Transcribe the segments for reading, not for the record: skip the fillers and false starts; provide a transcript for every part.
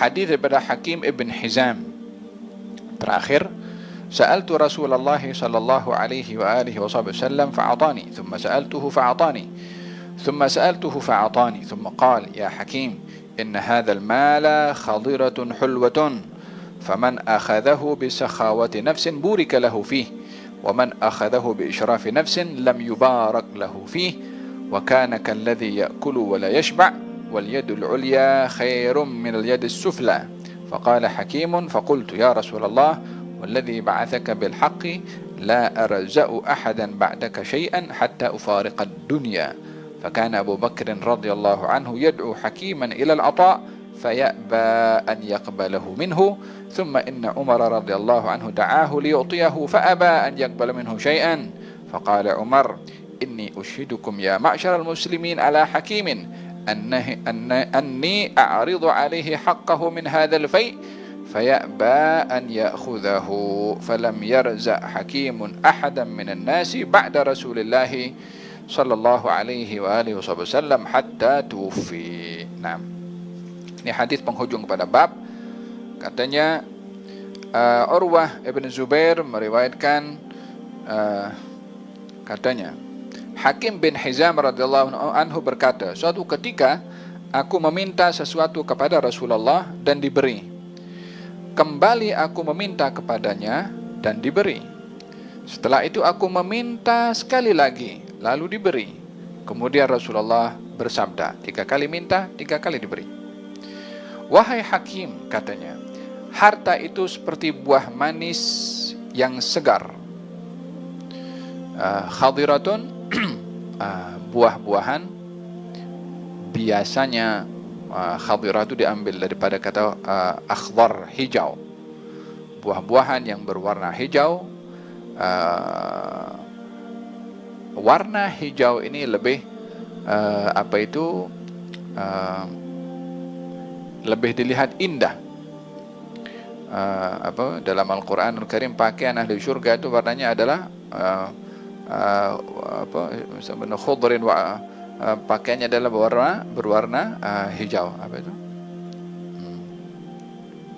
hadis daripada Hakim ibn Hizam. Terakhir, sa'altu Rasulullah sallallahu alaihi wa alihi wasallam fa'atani, thumma sa'altuhu fa'atani, thumma sa'altuhu fa'atani, thumma qala ya Hakim inna hadzal mala khadiratun hulwatun faman akhadhahu bi sakhawati nafsin burika lahu fihi wa man akhadhahu bi israfi nafsin lam yubarak lahu fihi wa kana kalladhi ya'kulu wa la yashba' wal yadul ulya khairum min al yadis sufla. Faqala Hakim faqultu ya Rasulullah والذي بعثك بالحق لا أرزأ أحدا بعدك شيئا حتى أفارق الدنيا. فكان أبو بكر رضي الله عنه يدعو حكيما إلى العطاء فيأبى أن يقبله منه، ثم إن عمر رضي الله عنه دعاه ليعطيه فأبى أن يقبل منه شيئا. فقال عمر إني أشهدكم يا معشر المسلمين على حكيم أني أعرض عليه حقه من هذا الفيء فيأبى أن يأخذه فلم يرزق حكيم أحدا من الناس بعد رسول الله صلى الله عليه وآله وسلم حتى توفي. Nah, ini hadis penghujung pada bab. Katanya Urwah ibn Zubair meriwayatkan, katanya Hakim bin Hizam radhiyallahu anhu berkata, suatu ketika aku meminta sesuatu kepada Rasulullah dan diberi. Kembali aku meminta kepadanya dan diberi. Setelah itu aku meminta sekali lagi, lalu diberi. Kemudian Rasulullah bersabda, 3 kali minta, 3 kali diberi. Wahai Hakim, katanya, harta itu seperti buah manis yang segar. Khadiratun, buah-buahan. Biasanya khadirah itu diambil daripada kata akhdar, hijau. Buah-buahan yang berwarna hijau. Warna hijau ini lebih lebih dilihat indah. Dalam Al-Quranul Karim pakaian ahli syurga itu warnanya adalah khudrin wa pakaiannya adalah berwarna hijau. Apa itu?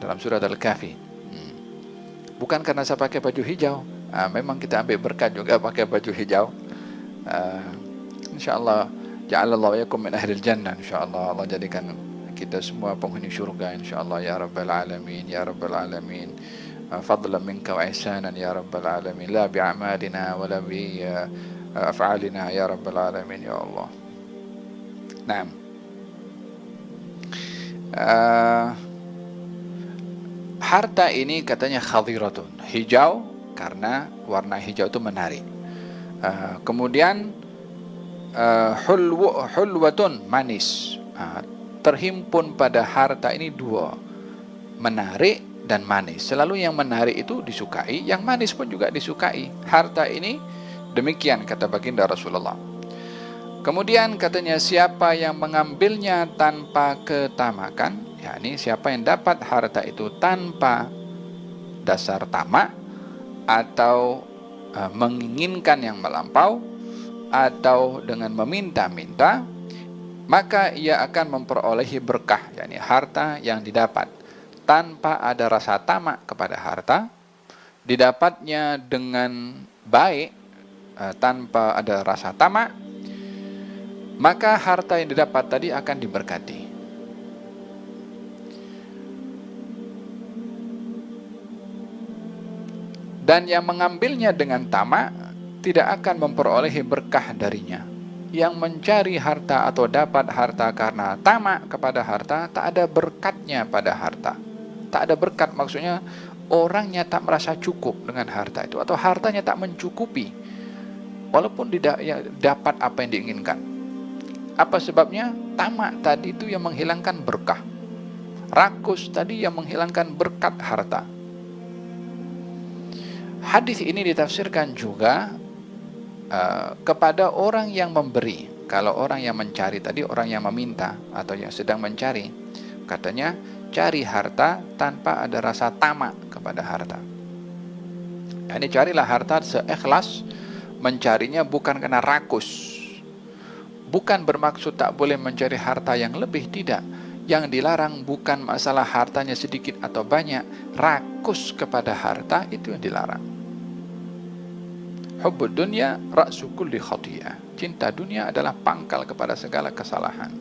Dalam surat Al-Kahfi. Bukan karena saya pakai baju hijau. Memang kita ambil berkat juga pakai baju hijau. InsyaAllah ja'alallahu yakum min ahlil jannah. InsyaAllah Allah jadikan kita semua penghuni syurga. InsyaAllah ya Rabbal Alamin. Ya Rabbal Alamin. Fadlan minka wa ihsanan ya Rabbal Alamin. La bi'amalina wa la bi af'alina ya Rabbal Alamin ya Allah. Nah, harta ini katanya khadiratun, hijau karena warna hijau itu menarik. Kemudian hulwatun, manis. Terhimpun pada harta ini 2, menarik dan manis. Selalu yang menarik itu disukai, yang manis pun juga disukai. Harta ini demikian kata baginda Rasulullah. Kemudian katanya siapa yang mengambilnya tanpa ketamakan, yakni siapa yang dapat harta itu tanpa dasar tamak atau menginginkan yang melampau atau dengan meminta-minta, maka ia akan memperolehi berkah, yakni harta yang didapat tanpa ada rasa tamak kepada harta, didapatnya dengan baik tanpa ada rasa tamak, maka harta yang didapat tadi akan diberkati. Dan yang mengambilnya dengan tamak tidak akan memperolehi berkah darinya. Yang mencari harta atau dapat harta karena tamak kepada harta, tak ada berkatnya pada harta. Tak ada berkat, maksudnya orangnya tak merasa cukup dengan harta itu, atau hartanya tak mencukupi walaupun tidak dapat apa yang diinginkan. Apa sebabnya? Tamak tadi itu yang menghilangkan berkah. Rakus tadi yang menghilangkan berkat harta. Hadis ini ditafsirkan juga kepada orang yang memberi. Kalau orang yang mencari tadi, orang yang meminta atau yang sedang mencari, katanya cari harta tanpa ada rasa tamak kepada harta. Ini carilah harta seikhlas, mencarinya bukan karena rakus. Bukan bermaksud tak boleh mencari harta yang lebih, tidak. Yang dilarang bukan masalah hartanya sedikit atau banyak, rakus kepada harta itu yang dilarang. Hubbud dunya ra'su kulli khati'ah. Cinta dunia adalah pangkal kepada segala kesalahan.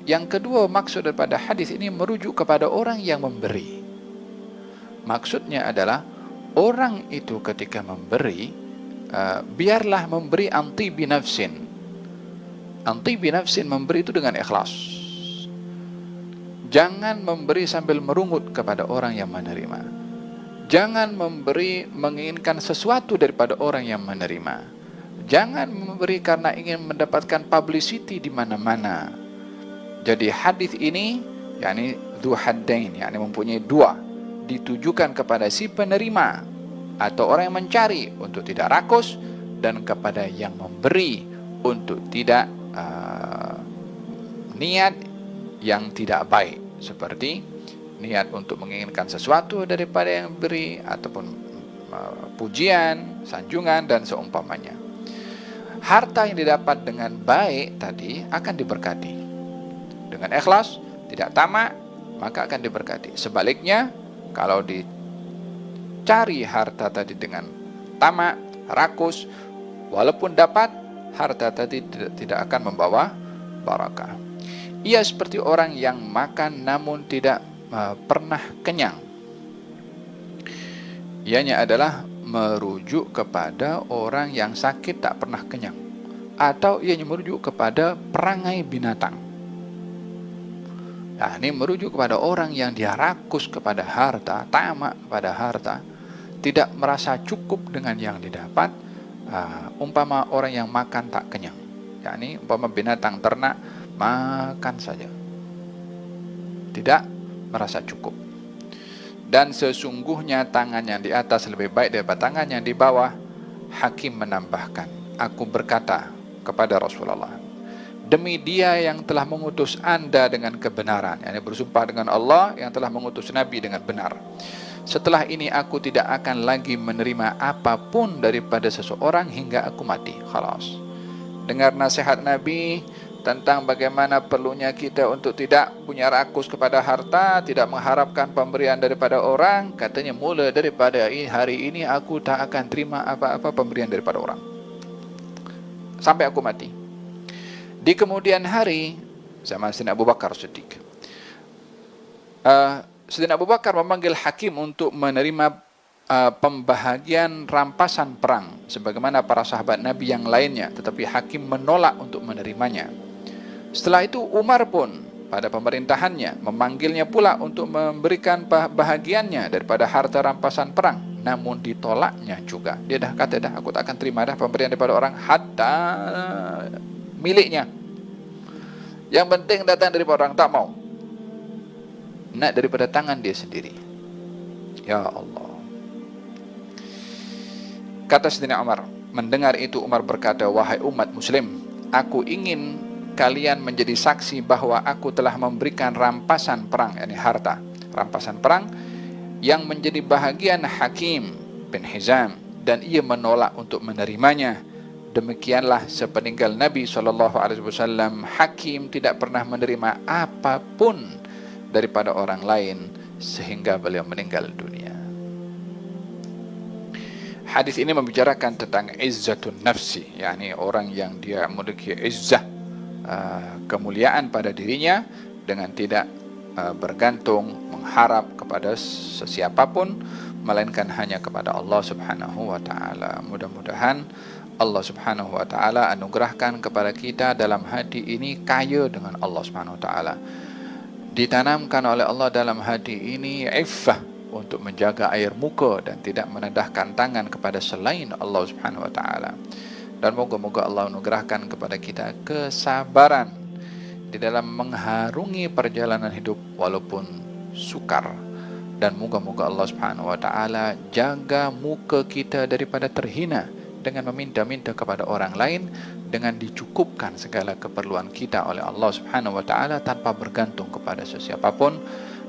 Yang kedua, maksud daripada hadis ini merujuk kepada orang yang memberi. Maksudnya adalah orang itu ketika memberi, biarlah memberi anti binafsin. Anti binafsin, memberi itu dengan ikhlas. Jangan memberi sambil merungut kepada orang yang menerima. Jangan memberi menginginkan sesuatu daripada orang yang menerima. Jangan memberi karena ingin mendapatkan publicity di mana-mana. Jadi hadis ini, yakni dzu haddain, yakni mempunyai dua, ditujukan kepada si penerima atau orang yang mencari untuk tidak rakus, dan kepada yang memberi untuk tidak niat yang tidak baik, seperti niat untuk menginginkan sesuatu daripada yang beri, ataupun pujian, sanjungan, dan seumpamanya. Harta yang didapat dengan baik tadi akan diberkati. Dengan ikhlas, tidak tamak, maka akan diberkati. Sebaliknya, kalau dicari harta tadi dengan tamak, rakus, walaupun dapat, harta tadi tidak akan membawa barakah. Ia seperti orang yang makan namun tidak pernah kenyang. Ianya adalah merujuk kepada orang yang sakit tak pernah kenyang, atau ianya merujuk kepada perangai binatang. Nah, ini merujuk kepada orang yang dia rakus kepada harta, tamak kepada harta, tidak merasa cukup dengan yang didapat. Umpama orang yang makan tak kenyang, yakni umpama binatang ternak makan saja, tidak merasa cukup. Dan sesungguhnya tangan yang di atas lebih baik daripada tangan yang di bawah. Hakim menambahkan, aku berkata kepada Rasulullah, demi dia yang telah mengutus anda dengan kebenaran, yakni bersumpah dengan Allah yang telah mengutus Nabi dengan benar, setelah ini aku tidak akan lagi menerima apapun daripada seseorang hingga aku mati. Khalas. Dengar nasihat Nabi tentang bagaimana perlunya kita untuk tidak punya rakus kepada harta, tidak mengharapkan pemberian daripada orang. Katanya, mula daripada hari ini aku tak akan terima apa-apa pemberian daripada orang sampai aku mati. Di kemudian hari, zaman Sayyidina Abu Bakar Siddiq, Sayyidina Abu Bakar memanggil hakim untuk menerima pembahagian rampasan perang sebagaimana para sahabat Nabi yang lainnya, tetapi hakim menolak untuk menerimanya. Setelah itu Umar pun pada pemerintahannya memanggilnya pula untuk memberikan bahagiannya daripada harta rampasan perang, namun ditolaknya juga. Dia dah kata, dah aku tak akan terima dah pemberian daripada orang hatta miliknya. Yang penting datang daripada orang, tak mau. Nak daripada tangan dia sendiri. Ya Allah. Kata Sayyidina Umar, mendengar itu Umar berkata, wahai umat muslim, aku ingin kalian menjadi saksi bahwa aku telah memberikan rampasan perang, yakni harta rampasan perang yang menjadi bahagian Hakim bin Hizam, dan ia menolak untuk menerimanya. Demikianlah sepeninggal Nabi SAW, Hakim tidak pernah menerima apapun daripada orang lain sehingga beliau meninggal dunia. Hadis ini membicarakan tentang izzatun nafsi, yakni orang yang dia memiliki izzah, kemuliaan pada dirinya dengan tidak bergantung mengharap kepada sesiapapun melainkan hanya kepada Allah Subhanahu wa taala. Mudah-mudahan Allah Subhanahu wa taala anugerahkan kepada kita dalam hati ini kaya dengan Allah Subhanahu wa taala. Ditanamkan oleh Allah dalam hati ini iffah untuk menjaga air muka dan tidak menendahkan tangan kepada selain Allah Subhanahu wa taala. Dan moga-moga Allah anugerahkan kepada kita kesabaran di dalam mengharungi perjalanan hidup walaupun sukar. Dan moga-moga Allah Subhanahu wa taala jaga muka kita daripada terhina dengan meminta-minta kepada orang lain, dengan dicukupkan segala keperluan kita oleh Allah Subhanahu wa taala tanpa bergantung kepada sesiapapun.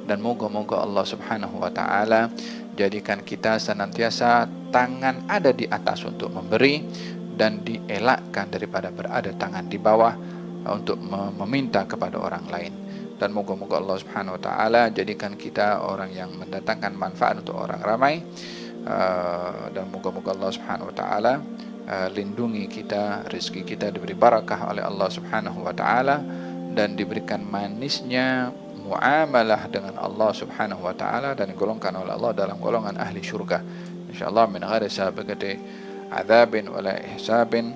Dan moga-moga Allah Subhanahu wa taala jadikan kita senantiasa tangan ada di atas untuk memberi dan dielakkan daripada berada tangan di bawah. untuk meminta kepada orang lain. Dan moga-moga Allah Subhanahu wa taala jadikan kita orang yang mendatangkan manfaat untuk orang ramai, dan moga-moga Allah Subhanahu wa taala lindungi kita, rezeki kita diberi barakah oleh Allah Subhanahu wa taala, dan diberikan manisnya muamalah dengan Allah Subhanahu wa taala, dan digolongkan oleh Allah dalam golongan ahli syurga insyaallah, min ghairi sabiqati adzabin wala ihsabin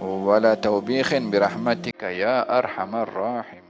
wala tawbikhin birahmatika ya arhamar rahim.